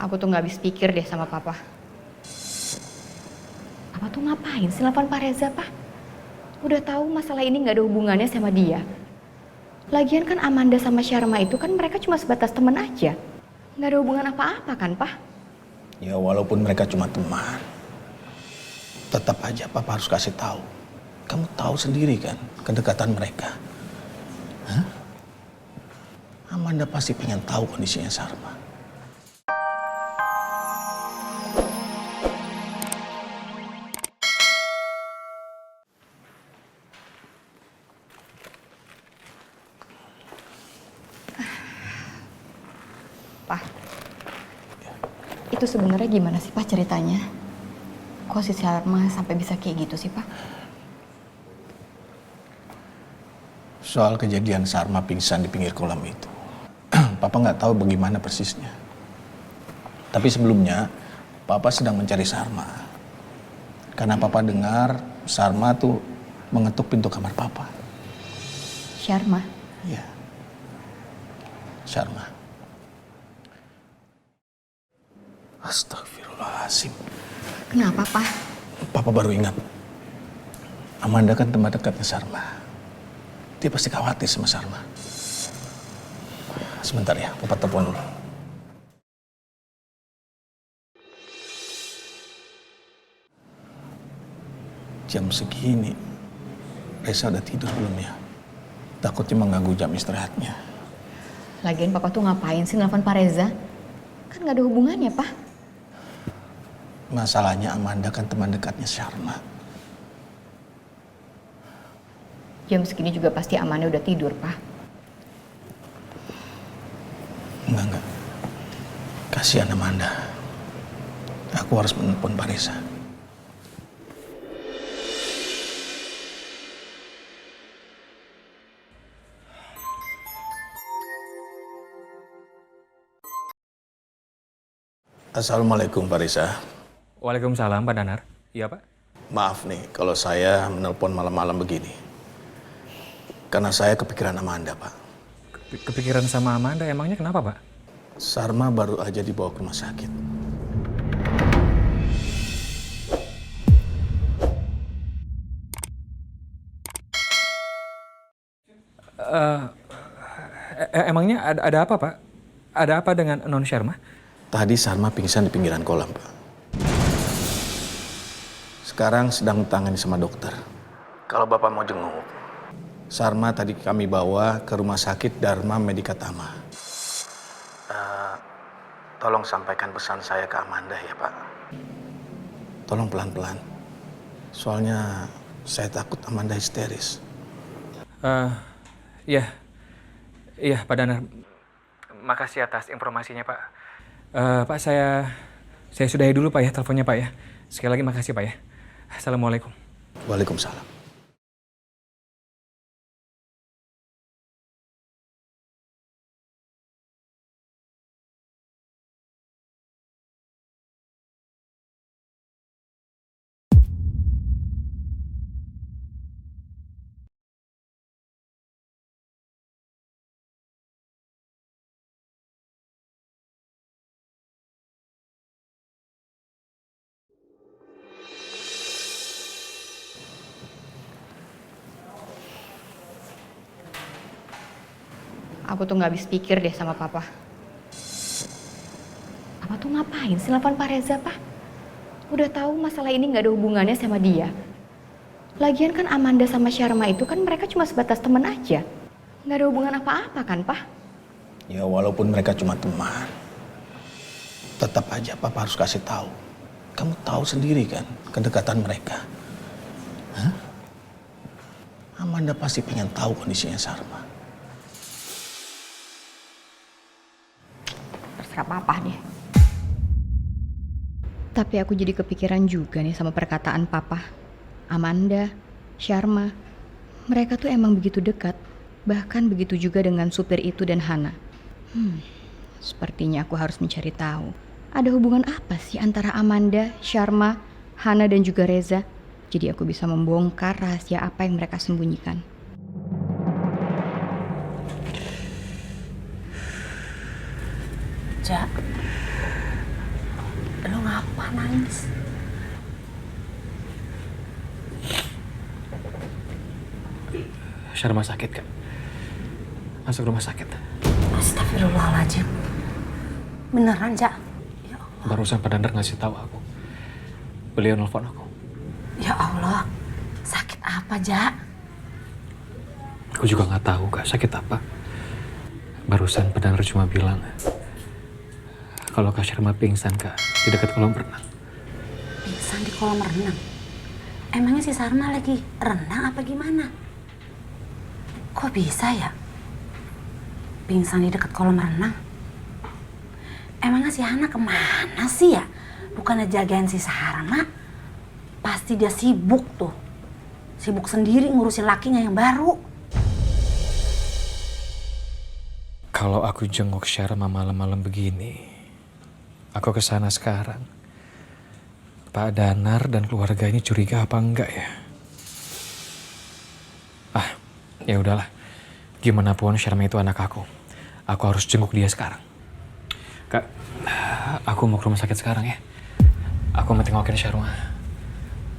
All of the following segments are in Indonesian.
Aku tuh nggak habis pikir deh sama papa. Papa tuh ngapain sih nelfon Pak Reza, Pak? Udah tahu masalah ini nggak ada hubungannya sama dia. Lagian kan Amanda sama Sharma itu kan mereka cuma sebatas teman aja. Nggak ada hubungan apa-apa kan, Pak? Ya walaupun mereka cuma teman, tetap aja papa harus kasih tahu. Kamu tahu sendiri kan kedekatan mereka. Hah? Amanda pasti pengen tahu kondisinya Sharma. Pak, itu sebenarnya gimana sih Pak ceritanya? Kok si Sharma sampai bisa kayak gitu sih Pak? Soal kejadian Sharma pingsan di pinggir kolam itu, papa nggak tahu bagaimana persisnya. Tapi sebelumnya, papa sedang mencari Sharma. Karena papa dengar Sharma tuh mengetuk pintu kamar papa. Sharma? Iya, Sharma. Astagfirullahaladzim. Kenapa Pak? Papa baru ingat. Amanda kan teman dekatnya Sharma. Dia pasti khawatir sama Sharma. Sebentar ya, papa telepon dulu. Jam segini, Reza udah tidur belum ya? Takutnya mengganggu jam istirahatnya. Lagian Papa tuh ngapain sih nelfon Pak Reza? Kan nggak ada hubungannya Pak. Masalahnya Amanda kan teman dekatnya Sharma. Jam segini juga pasti Amanda udah tidur Pak. Enggak. Kasihan Amanda. Aku harus menelpon Pak Reza. Assalamualaikum Pak Reza. Waalaikumsalam Pak Danar. Iya Pak? Maaf nih kalau saya menelpon malam-malam begini. Karena saya kepikiran Amanda, Pak. Kepikiran sama Amanda, emangnya kenapa Pak? Sharma baru aja dibawa ke rumah sakit. Emangnya ada apa Pak? Ada apa dengan Non Sharma? Tadi Sharma pingsan di pinggiran kolam, Pak. Sekarang sedang ditangani sama dokter. Kalau Bapak mau jenguk, Sharma tadi kami bawa ke rumah sakit Dharma Medika Tama. Tolong sampaikan pesan saya ke Amanda ya, Pak. Tolong pelan-pelan. Soalnya saya takut Amanda histeris. Iya Pak Danar. Makasih atas informasinya Pak. Pak saya sudahi dulu Pak ya teleponnya Pak ya. Sekali lagi makasih Pak ya. Assalamualaikum. Waalaikumsalam. Aku tuh nggak habis pikir deh sama papa. Papa tuh ngapain sih nelfon Pak Reza, Pak? Udah tahu masalah ini nggak ada hubungannya sama dia. Lagian kan Amanda sama Sharma itu kan mereka cuma sebatas teman aja. Nggak ada hubungan apa-apa kan, Pak? Ya walaupun mereka cuma teman, tetap aja papa harus kasih tahu. Kamu tahu sendiri kan kedekatan mereka. Hah? Amanda pasti pengen tahu kondisinya Sharma. Terserah papa deh. Tapi aku jadi kepikiran juga nih sama perkataan papa. Amanda, Sharma, mereka tuh emang begitu dekat. Bahkan begitu juga dengan supir itu dan Hana. Sepertinya aku harus mencari tahu. Ada hubungan apa sih antara Amanda, Sharma, Hana dan juga Reza? Jadi aku bisa membongkar rahasia apa yang mereka sembunyikan. Ja, Jangan nangis. Syarma sakit, Kak. Masuk rumah sakit. Astagfirullahaladzim. Beneran, Jak? Ya Allah. Barusan Pak Dandar ngasih tahu aku. Beliau nelfon aku. Ya Allah. Sakit apa, Jak? Aku juga nggak tahu, Kak, sakit apa. Barusan Pak Dandar cuma bilang kalau Kak Syarma pingsan, Kak, di dekat kolam renang. Pingsan di kolam renang? Emangnya si Sarma lagi renang apa gimana? Kok bisa ya? Pingsan di dekat kolam renang? Emangnya si Hana kemana sih ya? Bukannya jagain si Sarma? Pasti dia sibuk tuh. Sibuk sendiri ngurusin lakinya yang baru. Kalau aku jenguk Syarma malam-malam begini, aku kesana sekarang. Pak Danar dan keluarga ini curiga apa enggak ya? Ya udahlah. Gimana pun Syarma itu anak aku. Aku harus jenguk dia sekarang. Kak, aku mau ke rumah sakit sekarang ya. Aku mau tengokin Syarma.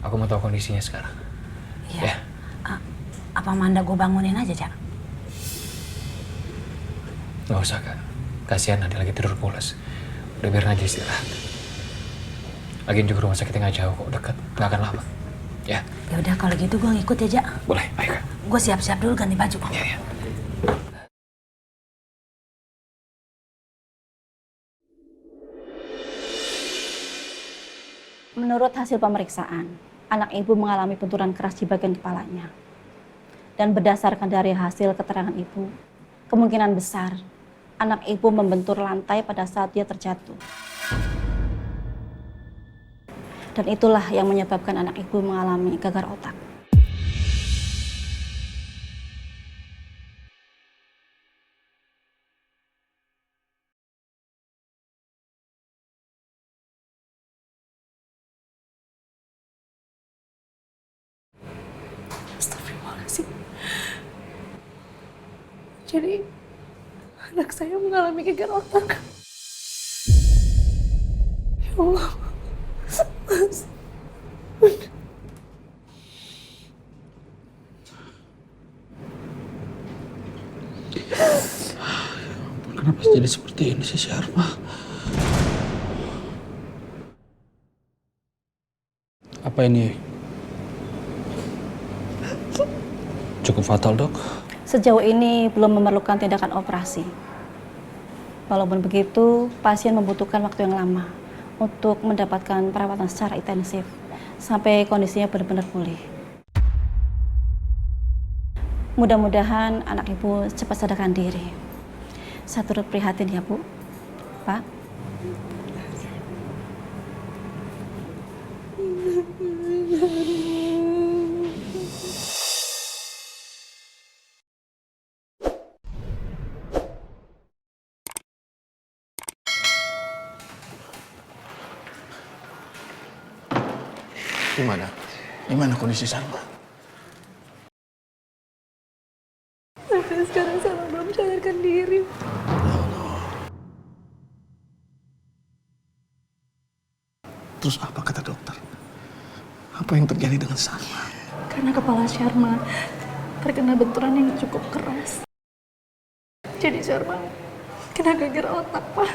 Aku mau tahu kondisinya sekarang. Iya. Apa Manda gue bangunin aja, Jak? Gak usah, Kak. Kasihan nanti lagi tidur pulas. Udah biarin aja istirahat. Lagian juga rumah sakitnya nggak jauh kok, dekat. Nggak akan lama. Ya. Ya udah kalau gitu gue ngikut ya, Jak. Boleh, ayo, Kak. Gue siap-siap dulu ganti baju. Iya. Menurut hasil pemeriksaan, anak ibu mengalami benturan keras di bagian kepalanya. Dan berdasarkan dari hasil keterangan ibu, kemungkinan besar anak ibu membentur lantai pada saat dia terjatuh. Dan itulah yang menyebabkan anak ibu mengalami gagal otak. Astagfirullahaladzim. Jadi anak saya mengalami gagal otak. Ya Allah. Mas. Kenapa jadi seperti ini sih, Syarma? Apa ini cukup fatal, Dok? Sejauh ini belum memerlukan tindakan operasi. Walaupun begitu, pasien membutuhkan waktu yang lama untuk mendapatkan perawatan secara intensif sampai kondisinya benar-benar pulih. Mudah-mudahan anak ibu cepat sadarkan diri. Saya turut prihatin ya, Bu. Pak. Gimana? Gimana kondisi Salma? Sampai sekarang saya belum sadarkan diri. Ya Allah. Terus apa kata dokter? Apa yang terjadi dengan Salma? Karena kepala Syarma terkena benturan yang cukup keras. Jadi Syarma kena gagal otak, Pak.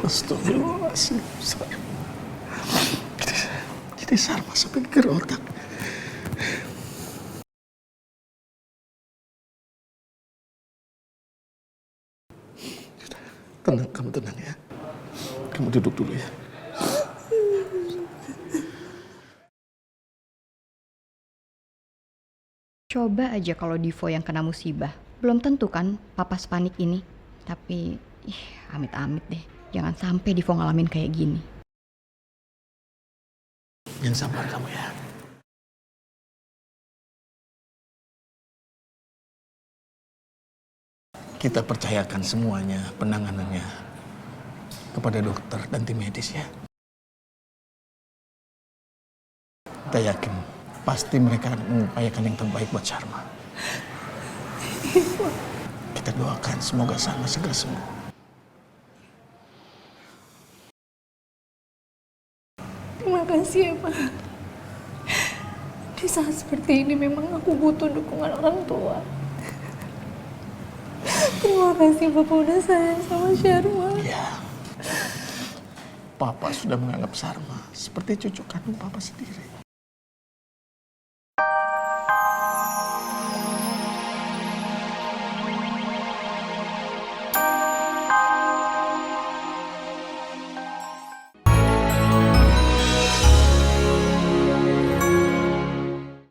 Astagfirullahaladzim. Jadi Salma sampai gagal otak. Tenang, kamu tenang ya. Kamu duduk dulu ya. Coba aja kalau Divo yang kena musibah. Belum tentu kan papa sepanik ini. Tapi, amit-amit deh. Jangan sampai Divo ngalamin kayak gini. Jangan sabar kamu ya. Kita percayakan semuanya, penanganannya kepada dokter dan tim medis ya. Kita yakin pasti mereka akan mengupayakan yang terbaik buat Syarma. Kita kita doakan semoga Salma segera sembuh. Terima kasih ya Pak. Di saat seperti ini memang aku butuh dukungan orang tua. Terima kasih Bapak udah sayang sama Syarma. Ya, Papa sudah menganggap Salma seperti cucu kandung Papa sendiri.